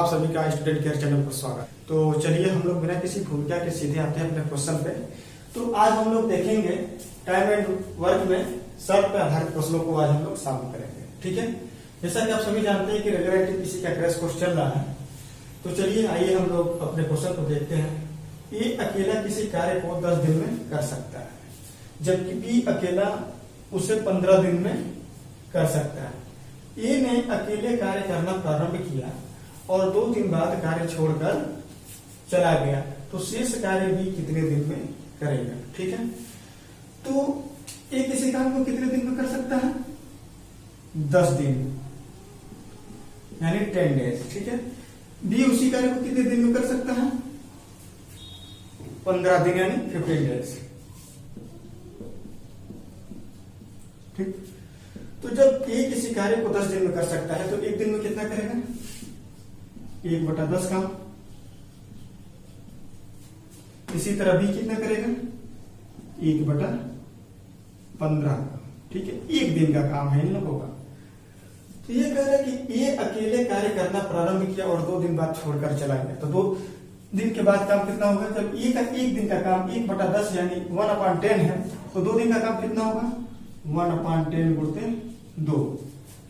आप सभी का स्टूडेंट केयर चैनल पर स्वागत। तो चलिए हम लोग बिना किसी भूमिका के सीधे आते हैं अपने क्वेश्चन पे। तो आज हम लोग देखेंगे टाइम एंड वर्क में शर्त पे आधारित प्रश्नों को आज हम लोग सॉल्व करेंगे। ठीक है, जैसा कि आप सभी जानते हैं कि रेगुलर एनटीपीसी का क्रैश कोर्स चल रहा है। तो चलिए आइए हम लोग अपने क्वेश्चन को देखते हैं। ए अकेला किसी कार्य को 10 दिन में कर सकता है, जबकि बी अकेला उसे 15 दिन में कर सकता है। ए ने अकेले कार्य करना प्रारंभ किया और 2 दिन बाद कार्य छोड़कर चला गया, तो शेष कार्य भी कितने दिन में करेगा। ठीक है, तो ए किसी काम को कितने दिन में कर सकता है? 10 दिन यानी 10 डेज। ठीक है, बी उसी कार्य को कितने दिन में कर सकता है? 15 दिन यानी 15 डेज। ठीक, तो जब ए किसी कार्य को 10 दिन में कर सकता है तो एक दिन में कितना करेगा? 1/10 काम। इसी तरह बी कितना करेगा? 1/15। ठीक है, एक दिन का काम है इन लोगों का। तो ये कह रहा है कि ए अकेले कार्य करना प्रारंभ किया और 2 दिन बाद छोड़कर चला गया, तो 2 दिन के बाद काम कितना होगा? जब ए का एक दिन का काम 1/10 यानी 1/10 है, तो 2 दिन का काम कितना होगा? 1/10 गुणते 2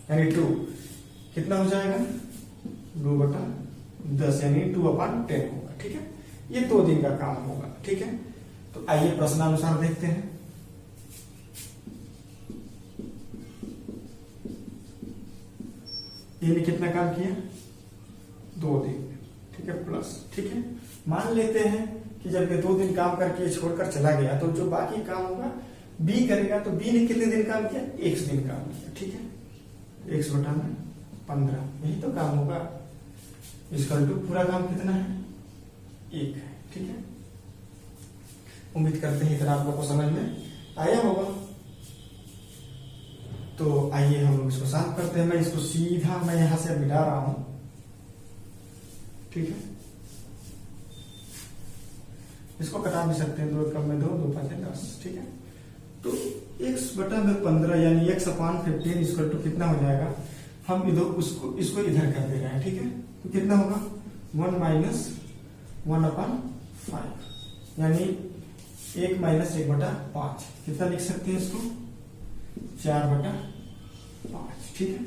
यानी 2 कितना हो जाएगा? 2/10 यानी 2/10 होगा। ठीक है, ये 2 दिन का काम होगा। ठीक है, तो आइए प्रश्नानुसार देखते हैं। ये ने कितना काम किया? 2 दिन। ठीक है, प्लस। ठीक है, मान लेते हैं कि जब ये 2 दिन काम करके छोड़कर चला गया तो जो बाकी काम होगा बी करेगा। तो बी ने कितने दिन काम किया? 1 दिन काम किया। ठीक है, 1/15 यही तो काम होगा। इसका पूरा काम कितना है? 1 है। ठीक है, उम्मीद करते हैं इतना आप लोग को समझ में आया होगा। तो आइए हम लोग इसको साफ करते हैं। मैं इसको सीधा मैं यहां से मिटा रहा हूं। ठीक है, इसको कटा भी सकते हैं। 2 कम में 2, 2 5 10। ठीक है, तो x/15 यानी x/15 इक्वल टू कितना हो जाएगा? हम इधर इसको इधर कर दे रहे हैं। ठीक है, तो कितना होगा? 1 - 1/5 यानी 1 - 1/5। कितना लिख सकते हैं इसको? 4/5। ठीक है,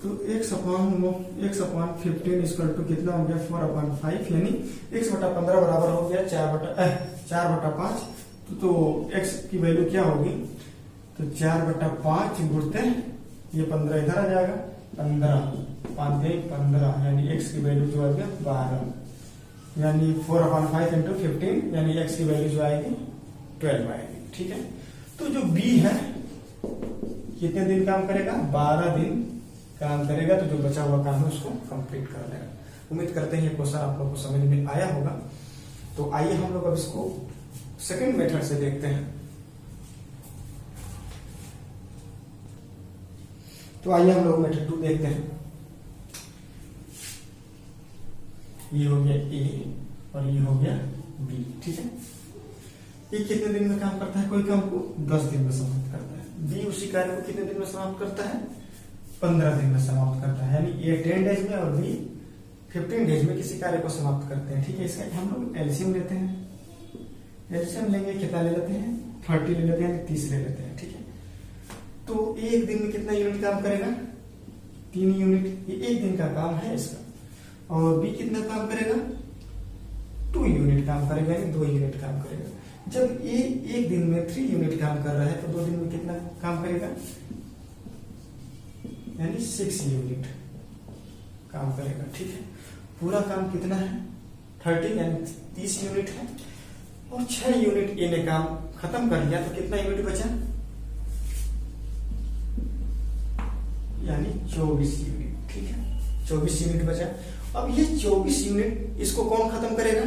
तो x/15 इक्वल टू कितना हो गया? 4/5 यानी x/15 बराबर हो गया 4/5। तो x की वैल्यू क्या होगी? तो 4/5 गुणते ये 15 इधर आ जाएगा। 15 यानी x की वैल्यू जो आ गया 12 यानी 4/5 × 15 यानी x की वैल्यू जो आएगी 12 आएगी। ठीक है, तो जो b है कितने दिन काम करेगा? 12 दिन काम करेगा। तो जो बचा हुआ काम है उसको कंप्लीट कर लेगा। उम्मीद करते हैं ये क्वेश्चन आप लोग को समझ में आया होगा। तो आइए हम लोग अब इसको सेकंड मेथड से देखते हैं। तो आइए हम लोग मेथड 2 देखते हैं। ये हो गया ए और ये हो गया बी। ठीक है, ये कितने दिन में काम करता है? कोई काम को 10 दिन में समाप्त करता है। बी उसी कार्य को कितने दिन में समाप्त करता है? 15 दिन में समाप्त करता है। यानी ए 10 डेज में और बी 15 डेज में किसी कार्य को समाप्त करते हैं। ठीक है, इसका हम लोग एलसीएम लेते हैं। एलसीएम लेंगे, कितना ले लेते हैं? 30 ले लेते हैं, 30 ले लेते हैं। ठीक है, तो एक दिन में कितना यूनिट काम करेगा? 3 यूनिट। ये एक दिन का काम है इसका। और बी कितना काम करेगा? 2 यूनिट काम करेगा यानी 2 यूनिट काम करेगा। जब ए एक दिन में 3 यूनिट काम कर रहा है तो 2 दिन में कितना काम करेगा? यानी 6 यूनिट काम करेगा। ठीक है, पूरा काम कितना है? 30 यानी 30 यूनिट है। और 6 यूनिट ए ने काम खत्म कर लिया तो कितना यूनिट बचा? यानी 24 यूनिट। ठीक है, 24 यूनिट बचा। अब ये 24 यूनिट इसको कौन खत्म करेगा?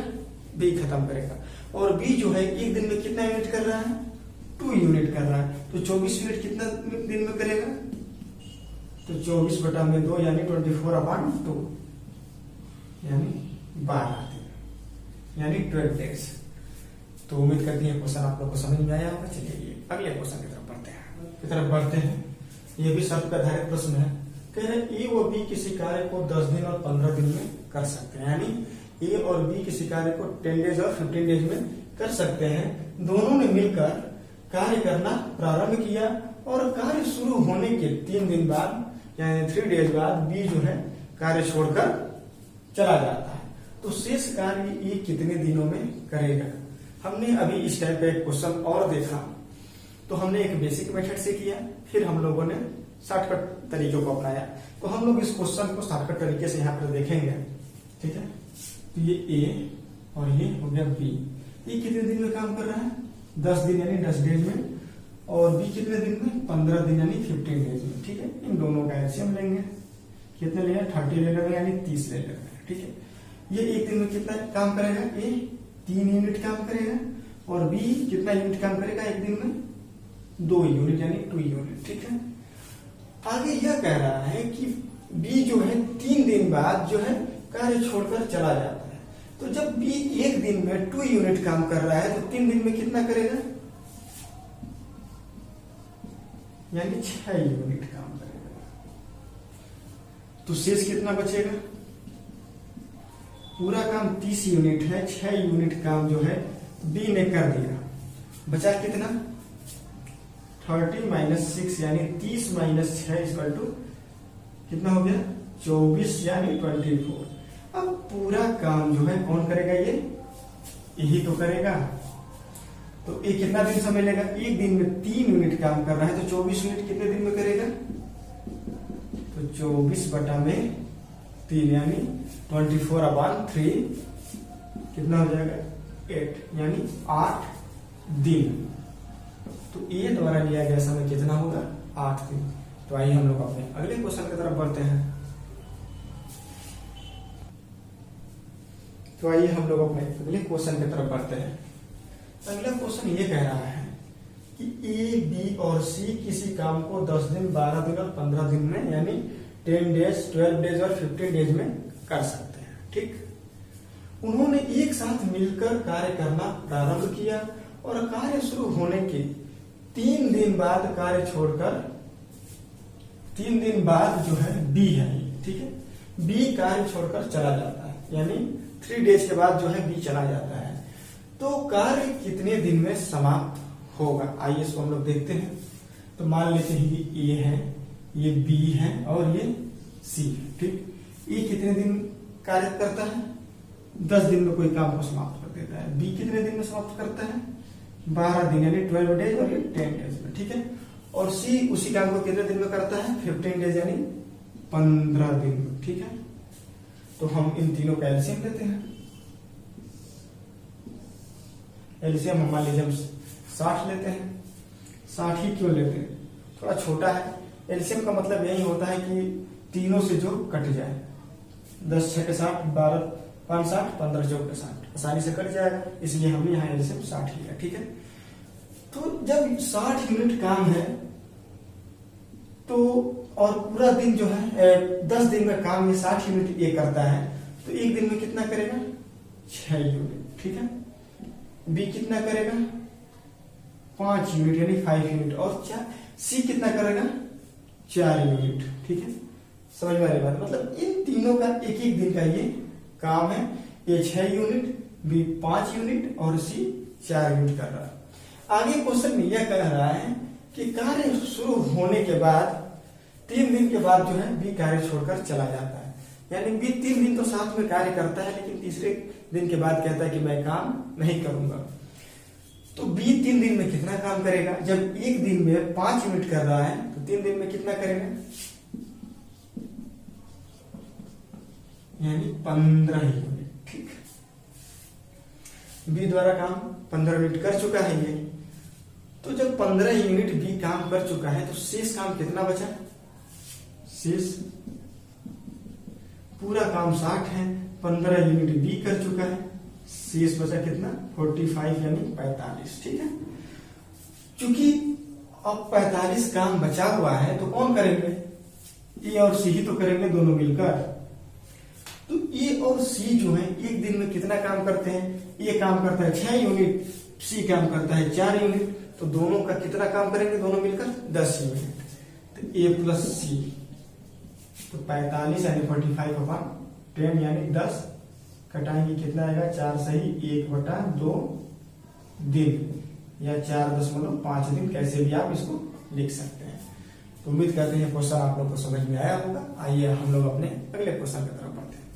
बी खत्म करेगा। और बी जो है एक दिन में कितना यूनिट कर रहा है? 2 यूनिट कर रहा है। तो 24 यूनिट कितना दिन में करेगा? तो 24/2 यानी 24/2 यानी 12 दिन यानी 12 डेज। तो उम्मीद करती है क्वेश्चन आप लोग को समझ में आया होगा। चलिए अगले क्वेश्चन की तरफ बढ़ते हैं। ये भी शर्त पर आधारित प्रश्न है। कह रहे ए और बी किसी कार्य को 10 दिन और 15 दिन में कर सकते हैं, यानी ए और बी किसी कार्य को 10 डेज और 15 डेज में कर सकते हैं। दोनों ने मिलकर कार्य करना प्रारंभ किया और कार्य शुरू होने के 3 दिन बाद यानी 3 डेज बाद बी जो है कार्य छोड़कर चला जाता है। तो शेष कार्य ये कितने दिनों में करेगा? हमने अभी इस टाइप का एक क्वेश्चन और देखा, तो हमने एक बेसिक मेथड से किया, फिर हम लोगों ने शॉर्टकट तरीकों को अपनाया। तो हम लोग इस क्वेश्चन को शॉर्टकट तरीके से यहाँ पर देखेंगे, ठीक है। तो ये ए और ये हो गया बी, ये कितने दिन में काम कर रहा है? 10 दिन यानी 10 डेज में, और बी कितने दिन में? 15 दिन यानी 15 डेज में, ठीक है। इन दोनों का एलसीएम लेंगे, कितने लेंगे? 30 ले लेंगे यानी 30 ले लेंगे, ठीक है। ये एक दिन में कितना काम करेगा? ए 3 यूनिट काम करेगा, और बी कितना यूनिट काम करेगा एक दिन में? 2 यूनिट यानी 2 यूनिट, ठीक है। आगे यह कह रहा है कि बी जो है 3 दिन बाद जो है कार्य छोड़कर चला जाता है। तो जब बी एक दिन में 2 यूनिट काम कर रहा है तो 3 दिन में कितना करेगा? यानी 6 यूनिट काम करेगा। तो शेष कितना बचेगा? पूरा काम 30 यूनिट है, 6 यूनिट काम जो है बी ने कर दिया, बचा कितना? 30 माइनस 6 यानी 30 माइनस 6 इक्वल टू कितना हो गया? 24 यानी 24। अब पूरा काम जो है कौन करेगा? ये यही तो करेगा। तो ये कितना दिन समय लेगा? एक दिन में 3 यूनिट काम कर रहा है, तो 24 यूनिट कितने दिन में करेगा? तो 24 बटा में 3 यानी 24/3 कितना हो जाएगा? 8 यानी 8 दिन। तो ए द्वारा लिया गया समय कितना होगा? 8 दिन। तो आइए हम लोग अपने अगले क्वेश्चन की तरफ बढ़ते हैं। तो आइए हम लोग अपने अगले क्वेश्चन की तरफ बढ़ते हैं। अगला क्वेश्चन ये कह रहा है कि ए, बी और सी किसी काम को 10 दिन, 12 दिन और 15 दिन में यानी 10 डेज, 12 डेज और 15 डेज में कर सकते हैं, ठीक। उन्होंने एक साथ मिलकर कार्य करना प्रारंभ किया और कार्य शुरू होने के 3 दिन बाद कार्य छोड़कर 3 दिन बाद जो है बी है, ठीक है, बी कार्य छोड़कर चला जाता है, यानी 3 डेज के बाद जो है बी चला जाता है। तो कार्य कितने दिन में समाप्त होगा? आइए इसको हम लोग देखते हैं। तो मान लेते हैं ये ए है, ये बी है और ये सी है, ठीक। ये कितने दिन कार्य करता है? 10 दिन में कोई काम को समाप्त कर देता है। बी कितने दिन में समाप्त करता है? 12 दिन यानी 12 डेज और ये 10 डेज में, ठीक है। और सी उसी काम को कितने दिन में करता है? 15 डेज यानी 15 दिन में, ठीक है। तो हम इन तीनों का एलसीएम लेते हैं। एलसीएम हम मान लीजिए हम 60 लेते हैं। 60 ही क्यों लेते हैं? थोड़ा छोटा है। एलसीएम का मतलब यही होता है कि तीनों से जो कट जाए। 10 6 के 60, 12 5 60, 15 चौक के 60 आसानी से कट जाएगा, इसलिए हमने यहाँ एलसीएम 60 लिया, ठीक है। तो जब 60 यूनिट काम है तो और पूरा दिन जो है 10 दिन में काम ये 60 यूनिट ये करता है, तो एक दिन में कितना करेगा? 6 यूनिट, ठीक है। बी कितना करेगा? 5 यूनिट यानी 5 यूनिट, और सी कितना करेगा? 4 यूनिट, ठीक है। समझ में आ रही बात? मतलब इन तीनों का एक एक दिन का ये काम है। ए 6 यूनिट, बी 5 यूनिट और सी 4 यूनिट कर रहा है। आगे क्वेश्चन में यह कह रहा है कि कार्य शुरू होने के बाद 3 दिन के बाद जो है बी कार्य छोड़कर चला जाता है, यानी बी 3 दिन तो साथ में कार्य करता है, लेकिन तीसरे दिन के बाद कहता है कि मैं काम नहीं करूंगा। तो बी 3 दिन में कितना काम करेगा? जब एक दिन में 5 यूनिट कर रहा है तो 3 दिन में कितना करेगा? यानी 15 यूनिट, ठीक। बी द्वारा काम 15 यूनिट कर चुका है ये। तो जब 15 यूनिट बी काम कर चुका है तो शेष काम कितना बचा? शेष पूरा काम 60 है, 15 यूनिट बी कर चुका है, शेष बचा कितना? 45 यानी 45, ठीक है। चूंकि अब 45 काम बचा हुआ है तो कौन करेंगे? ए और सी ही तो करेंगे दोनों मिलकर। तो ए और सी जो है एक दिन में कितना काम करते हैं? ए काम करता है 6 यूनिट, सी काम करता है 4 यूनिट, तो दोनों का कितना काम करेंगे दोनों मिलकर? 10 यूनिट। तो ए प्लस सी तो 45 यानी 45/10 यानी 10 कटाएंगे कितना आएगा, 4 सही 1/2 दिन या 4.5 दिन, कैसे भी आप इसको लिख सकते हैं। तो उम्मीद करते हैं क्वेश्चन आप लोग को समझ में आया होगा। आइए हम लोग अपने अगले क्वेश्चन की तरफ बढ़ते हैं।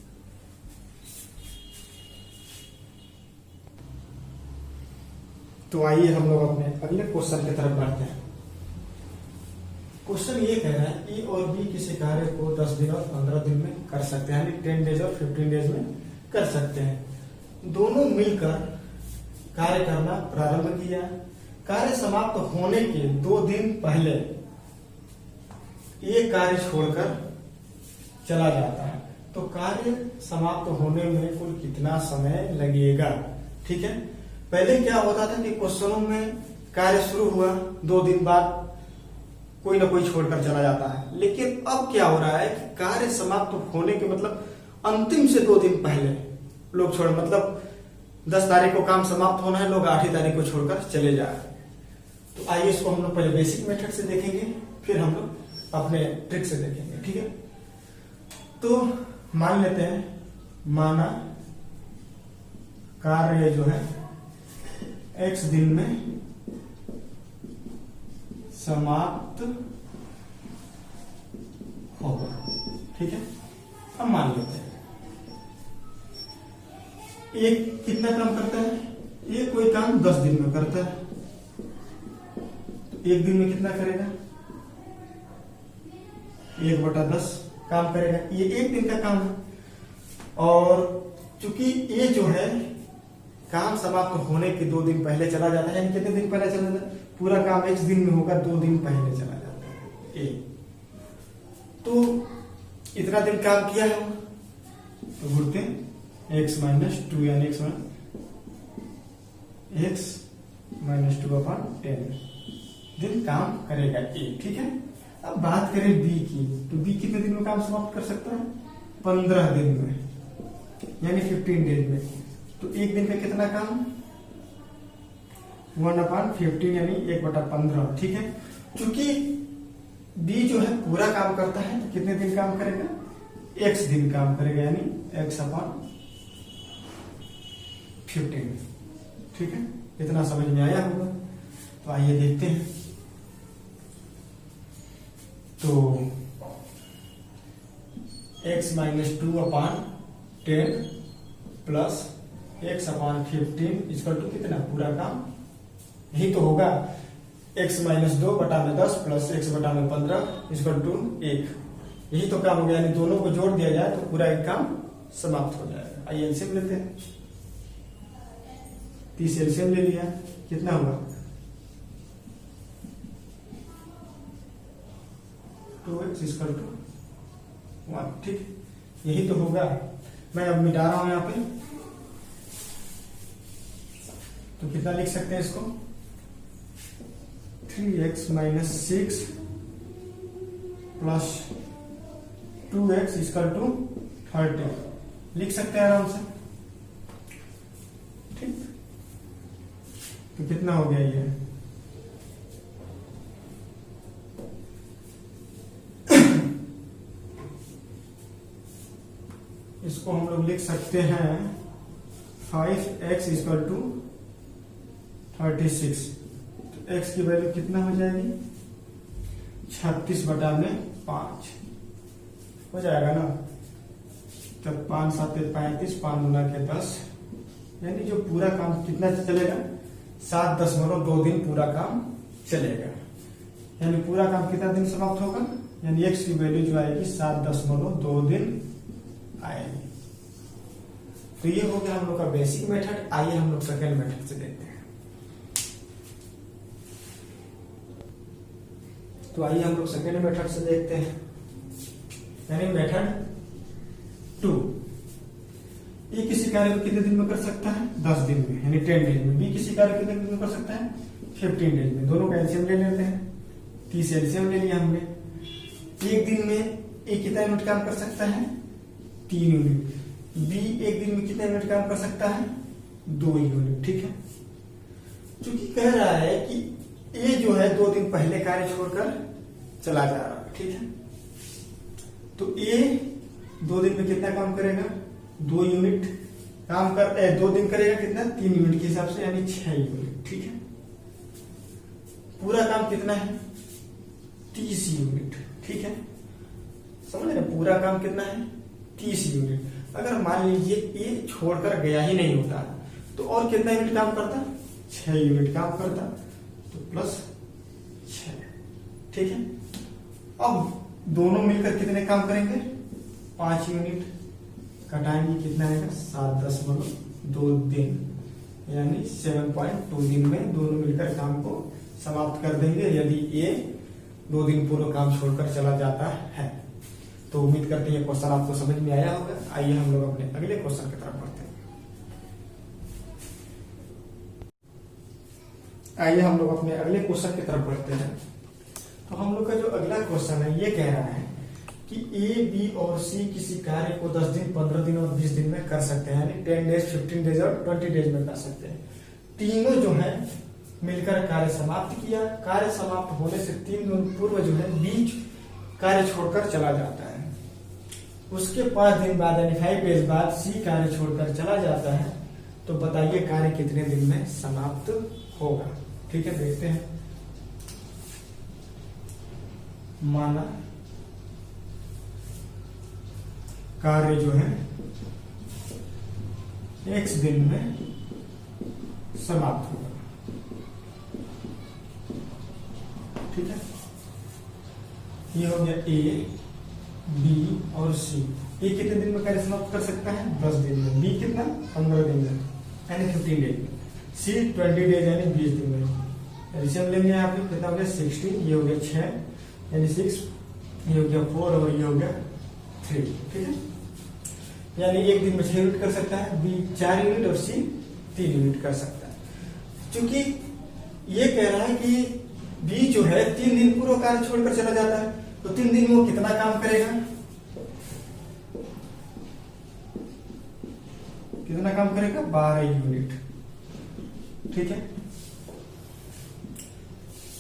तो आइए हम लोग अपने अगले क्वेश्चन की तरफ बढ़ते हैं। क्वेश्चन ये कह रहा है ए और बी किसी कार्य को 10 दिन और 15 दिन में कर सकते हैं, यानी 10 डेज और 15 डेज में कर सकते हैं। दोनों मिलकर कार्य करना प्रारंभ किया। कार्य समाप्त होने के 2 दिन पहले एक कार्य छोड़कर चला जाता है, तो कार्य समाप्त होने में कुल कितना समय लगेगा। ठीक है, पहले क्या होता था कि क्वेश्चनों में कार्य शुरू हुआ 2 दिन बाद कोई ना कोई छोड़कर चला जाता है, लेकिन अब क्या हो रहा है कि कार्य समाप्त होने के मतलब अंतिम से 2 दिन पहले लोग छोड़, मतलब 10 तारीख को काम समाप्त होना है, लोग 8 तारीख को छोड़कर चले जा रहे हैं। तो आइए इसको हम लोग पहले बेसिक मेथड से देखेंगे, फिर हम लोग अपने ट्रिक से देखेंगे। ठीक है, तो मान लेते हैं, माना कार्य जो है x दिन में समाप्त होगा। ठीक है, अब मान लेते हैं एक कितना काम करता है, ये कोई काम 10 दिन में करता है, तो 1 दिन में कितना करेगा, 1/10 काम करेगा। ये 1 दिन का काम है, और चूंकि ये जो है काम समाप्त होने के 2 दिन पहले चला जाता है, यानी कितने दिन पहले चला जाता है, पूरा काम x दिन में होगा, 2 दिन पहले चला जाता है ए। तो इतना दिन काम किया है, तो बोलते हैं x - 2 यानी x - 2/10 दिन काम करेगा ए। ठीक है, अब बात करें b की, तो b कितने दिन में काम समाप्त कर सकता है, 15 दिन में, यानी 15 डेज में। तो 1 दिन में कितना काम, 1/15 यानी 1/15। ठीक है, चूंकि b जो है पूरा काम करता है, तो कितने दिन काम करेगा, x दिन काम करेगा, यानी x/15। ठीक है, इतना समझ में आया होगा। तो आइए देखते हैं। तो x - 2/10 plus x/15 equal to कितना, पूरा काम यही तो होगा, x - 2/10 plus x/15 equal to 1। यही तो काम हो गया, यानी दोनों को जोड़ दिया जाए तो पूरा एक काम समाप्त हो जाएगा। आइए एलसीएम लेते हैं, 30 एलसीएम ले लिया, कितना हुआ, 2x इक्वल टू 1। ठीक, यही तो होगा। मैं अब मिटा रहा हूं यहां पे, तो कितना लिख सकते हैं इसको, 3x - 6 plus 2x equal to 30 लिख सकते हैं आराम से। ठीक, तो कितना हो गया ये, इसको हम लोग लिख सकते हैं 5x इक्वल टू 36। तो x की वैल्यू कितना हो जाएगी, 36/5 हो जाएगा ना। तब 5 × 7 = 35, 5 × 10, यानी जो पूरा काम कितना चलेगा, 7.2 दिन पूरा काम चलेगा। यानी पूरा काम कितना दिन समाप्त होगा, यानी x की वैल्यू जो आएगी 7.2 दिन आएगी। तो ये हो गया हम लोग का बेसिक मेथड। आइए हम लोग सेकेंड मेथड से देखते हैं। तो आइए हम लोग सेकेंड मेथड से देखते हैं, यानी मेथड 2। ये किसी कार्य को कितने दिन में कर सकता है, 10 दिन में, यानी 10 डेज में। बी किसी कार्य को कितने दिन में कर सकता है, 15 डेज में। दोनों का एलसीएम ले लेते हैं, 30 एलसीएम ले लिया हमने। 1 दिन में ए कितना यूनिट काम कर सकता है, 3 यूनिट। बी 1 दिन में कितना यूनिट काम कर सकता है, 2 यूनिट। ठीक है, चूंकि कह रहा है कि ए जो है 2 दिन पहले कार्य छोड़कर चला जा रहा है। ठीक है, तो ए 2 दिन में कितना काम करेगा, 2 यूनिट काम कर 2 दिन करेगा कितना, 3 यूनिट के हिसाब से, यानी 6 यूनिट। ठीक है, पूरा काम कितना है, 30 यूनिट। ठीक है, समझ रहे, पूरा काम कितना है, 30 यूनिट। अगर मान लीजिए ये छोड़कर गया ही नहीं होता तो और कितना यूनिट काम करता, 6 यूनिट काम करता, तो प्लस 6। ठीक है, अब दोनों मिलकर कितने काम करेंगे, 5 यूनिट। घटाएंगे कितना आएगा, 7.2 दिन, यानी 7.2 दिन में दोनों मिलकर काम को समाप्त कर देंगे, यदि ये 2 दिन पूरा काम छोड़कर चला जाता है। तो उम्मीद करते हैं ये क्वेश्चन आपको समझ में आया होगा। आइए हम लोग अपने अगले क्वेश्चन की तरफ बढ़ते हैं। आइए हम लोग अपने अगले क्वेश्चन की तरफ बढ़ते हैं। तो हम लोग का जो अगला क्वेश्चन है ये कह रहा है कि ए, बी और सी किसी कार्य को 10 दिन, 15 दिन और 20 दिन में कर सकते हैं, यानी 10 डेज, 15 डेज और 20 डेज में कर सकते हैं। तीनों जो है मिलकर कार्य समाप्त किया। कार्य समाप्त होने से 3 दिन पूर्व जो है बीच कार्य छोड़कर चला जाता है। उसके 5 दिन बाद यानी 5 डेज बाद सी कार्य छोड़कर चला जाता है। तो बताइए कार्य कितने दिन में समाप्त होगा। ठीक है, देखते हैं। माना कार्य जो है x दिन में समाप्त होगा। ठीक है, ये हो गया ए, बी और सी। ए कितने दिन में कार्य समाप्त कर सकता है, 10 दिन में। बी कितना, 15 दिन में, यानी 15 डेज में। सी 20 डेज यानी 20 दिन में। एलसीएम लेंगे यहाँ पे कितना हो गया, 60, ये हो गया 6 यानी 6, ये हो गया 4 और ये हो गया 3। ठीक है, यानी एक दिन में 6 यूनिट कर सकता है, बी 4 यूनिट और सी 3 यूनिट कर सकता है। क्योंकि ये कह रहा है कि बी जो है 3 दिन पूर्व कार्य छोड़कर चला जाता है, तो 3 दिन में वो कितना काम करेगा, कितना काम करेगा, 12 यूनिट। ठीक है,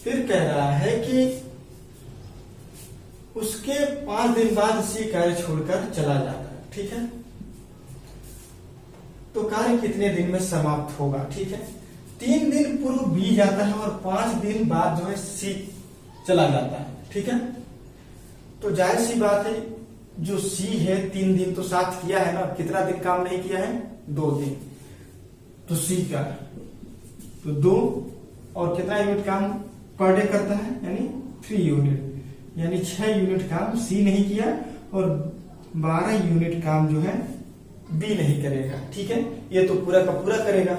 फिर कह रहा है कि उसके 5 दिन बाद सी कार्य छोड़कर चला जाता है। ठीक है, तो कार्य कितने दिन में समाप्त होगा। ठीक है, 3 दिन पूर्व बी जाता है और 5 दिन बाद जो है सी चला जाता है। ठीक है, तो जाहिर सी बात है जो सी है 3 दिन तो साथ किया है ना, कितना दिन काम नहीं किया है, 2 दिन। तो सी का तो 2 और कितना यूनिट काम पर डे करता है, यानी 3 यूनिट, यानी 6 यूनिट काम सी नहीं किया और 12 यूनिट काम जो है बी नहीं करेगा। ठीक है, ये तो पूरा का पूरा करेगा।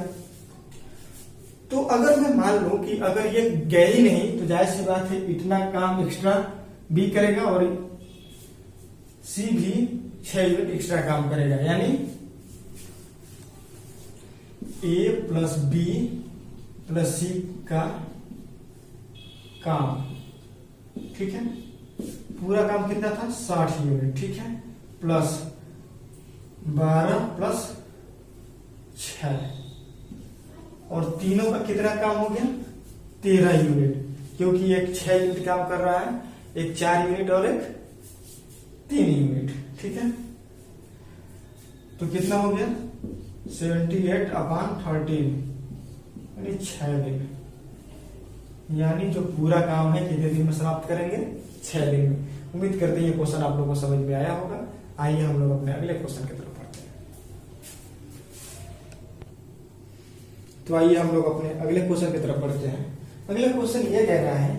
तो अगर मैं मान लूं कि अगर ये गए ही नहीं तो जाहिर सी बात है इतना काम एक्स्ट्रा बी करेगा और सी भी 6 यूनिट एक्स्ट्रा काम करेगा, यानी ए प्लस बी प्लस सी का काम। ठीक है, पूरा काम कितना था, 60 यूनिट। ठीक है, प्लस 12 प्लस 6 और तीनों का कितना काम हो गया, 13 यूनिट, क्योंकि एक 6 यूनिट काम कर रहा है, एक 4 यूनिट और एक 3 यूनिट। ठीक है, तो कितना हो गया, 78/13 यानी 6 दिन, यानी जो पूरा काम है कितने दिन में समाप्त करेंगे, 6 दिन में। उम्मीद करते हैं ये क्वेश्चन आप लोगों को समझ में आया होगा। आइए हम लोग अपने अगले क्वेश्चन की तरफ बढ़ते हैं। तो आइए हम लोग अपने अगले क्वेश्चन की तरफ बढ़ते हैं। अगला क्वेश्चन ये कह रहा है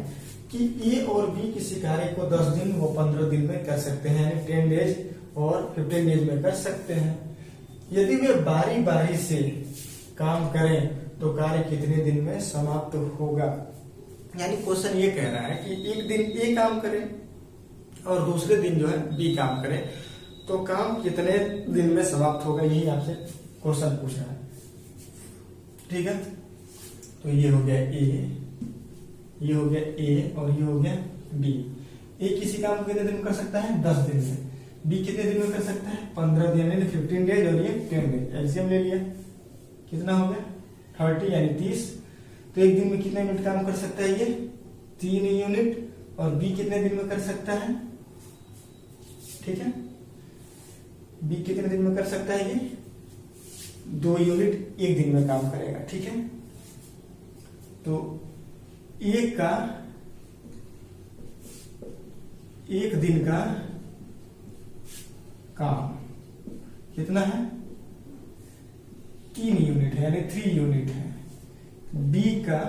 कि ए और बी किसी कार्य को 10 दिन व 15 दिन में कर सकते हैं, यानी 10 डेज और 15 डेज में कर सकते हैं। यदि वे बारी बारी से काम करें तो कार्य कितने दिन में समाप्त होगा। यानी क्वेश्चन ये कह रहा है कि एक दिन ए काम करे और दूसरे दिन जो है बी काम करे, तो काम कितने दिन में समाप्त होगा, यही आपसे क्वेश्चन पूछ रहा है। ठीक है, तो ये हो गया ए, ये हो गया ए और ये हो गया बी। ए किसी काम को कितने दिन में कर सकता है, 10 दिन में। बी कितने दिन में कर सकता है, 15 दिन यानी 15 डेज और ये 10 डेज। एलसीएम ले लिया, कितना हो गया, 30 यानी 30। तो एक दिन में कितने यूनिट काम कर सकता है, ये 3 यूनिट। और बी कितने दिन में कर सकता है, ठीक है। बी कितने दिन में कर सकता है? ये 2 यूनिट 1 दिन में काम करेगा, ठीक है। तो एक दिन का काम कितना है? 3 यूनिट है, यानी 3 यूनिट है। बी का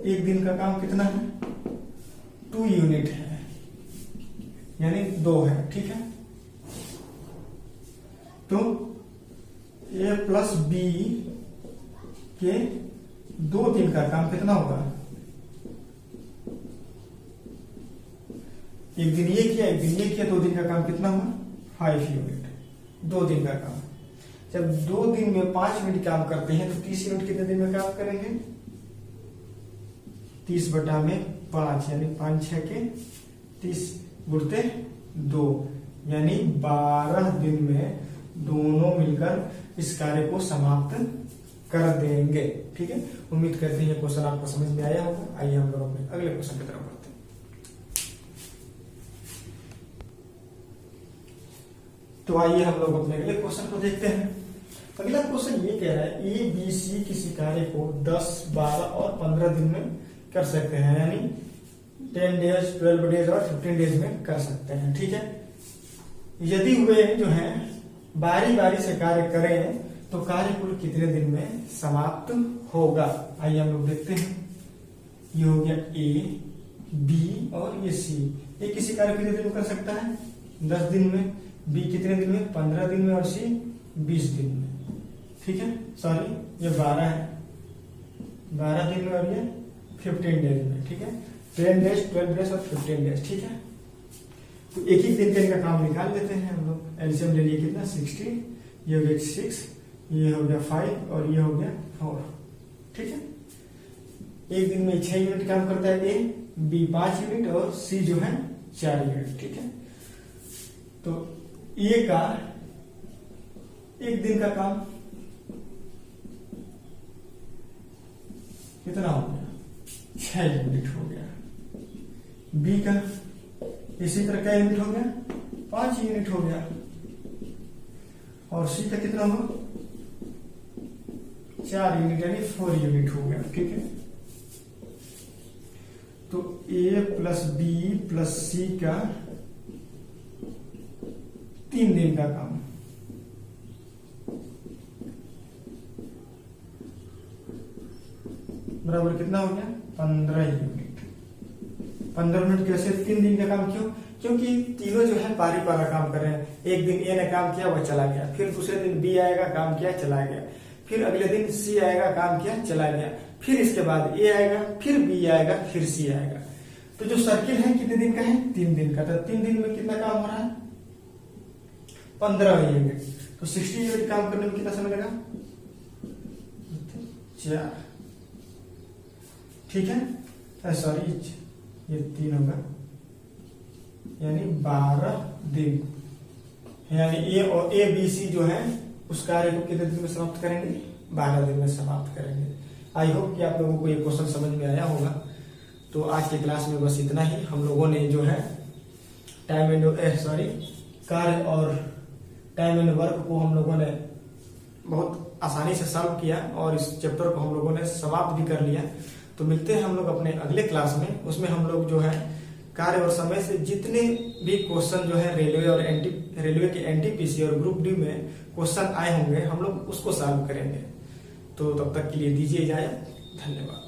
एक दिन का काम कितना है? 2 यूनिट है, यानी 2 है, ठीक है। तो ए प्लस बी के 2 दिन का काम कितना होगा? एक दिन ये किया, एक दिन ये किया, 2 दिन का काम कितना हुआ? 5 यूनिट, 2 दिन का काम। जब 2 दिन में 5 मिनट काम करते हैं तो 30 यूनिट कितने दिन में काम करेंगे? 30/5, यानी 5 6 के 30 गुणते 2, यानी 12 दिन में दोनों मिलकर इस कार्य को समाप्त कर देंगे, ठीक है। उम्मीद करते हैं ये क्वेश्चन आपको समझ में आया होगा। आइए हम लोग अपने अगले क्वेश्चन की तरफ बढ़ते हैं। तो आइए हम लोग अपने अगले क्वेश्चन को देखते हैं। अगला क्वेश्चन ये कह रहा है ए बी सी किसी कार्य को 10, 12 और 15 दिन में कर सकते हैं, यानी 10 डेज, 12 डेज और 15 डेज में कर सकते हैं, ठीक है। यदि वे जो है बारी बारी से कार्य करें तो कार्य कुल कितने दिन में समाप्त होगा? आइए हम लोग देखते हैं। ये हो गया ए, बी और ये सी। ये किसी कार्य कितने दिन में कर सकता है? 10 दिन में। बी कितने दिन में? 15 दिन में। और सी 20 दिन में, ठीक है। सॉरी, ये 12 है, 12 दिन में, और ये 15 डेज में, ठीक है। 10 डेज, 12 डेज और 15 डेज, ठीक है। तो एक एक दिन का इनका काम निकाल लेते हैं हम लोग। एलसीएम ले लिए कितना? 60, ये हो गया 6, ये हो गया 5 और ये हो गया 4, ठीक है। एक दिन में 6 यूनिट काम करता है ए, बी 5 यूनिट और सी जो है 4 यूनिट, ठीक है। तो ए का एक दिन का काम कितना हो गया? 6 यूनिट हो गया। बी का इसी तरह क्या यूनिट हो गया? 5 यूनिट हो गया। और सी का कितना हुआ? 4 यूनिट, यानी 4 यूनिट हो गया, ठीक है। तो ए प्लस बी प्लस सी का 3 दिन का काम, बराबर कितना हो गया? 15 यूनिट। 15 मिनट कैसे? 3 दिन का काम क्यों? क्योंकि तीनों जो है पारी पारा काम कर रहे हैं। एक दिन ए ने काम किया, वह चला गया, फिर दूसरे दिन बी आएगा, काम किया, चला गया, फिर अगले दिन सी आएगा, काम किया, चला गया, फिर इसके बाद ए आएगा, फिर बी आएगा, फिर सी आएगा। तो जो सर्किल है कितने दिन का है? 3 दिन का। तो 3 दिन में कितना काम हो रहा है? 15 यूनिट। तो 60 यूनिट काम करने में कितना समय लगा? 4, ठीक है। सॉरी, ये 3 होगा, यानी 12 दिन, यानी ए बी सी जो है उस कार्य को कितने दिन में समाप्त करेंगे? 12 दिन में समाप्त करेंगे। आई होप कि आप लोगों को ये क्वेश्चन समझ में आया होगा। तो आज की क्लास में बस इतना ही। हम लोगों ने जो है कार्य और टाइम एंड वर्क को हम लोगों ने बहुत आसानी से सॉल्व किया और इस चैप्टर को हम लोगों ने समाप्त भी कर लिया। तो मिलते हैं हम लोग अपने अगले क्लास में। उसमें हम लोग जो है कार्य और समय से जितने भी क्वेश्चन जो है रेलवे के एनटीपीसी और ग्रुप डी में क्वेश्चन आए होंगे, हम लोग उसको सॉल्व करेंगे। तो तब तक के लिए दीजिए इजाजत। धन्यवाद।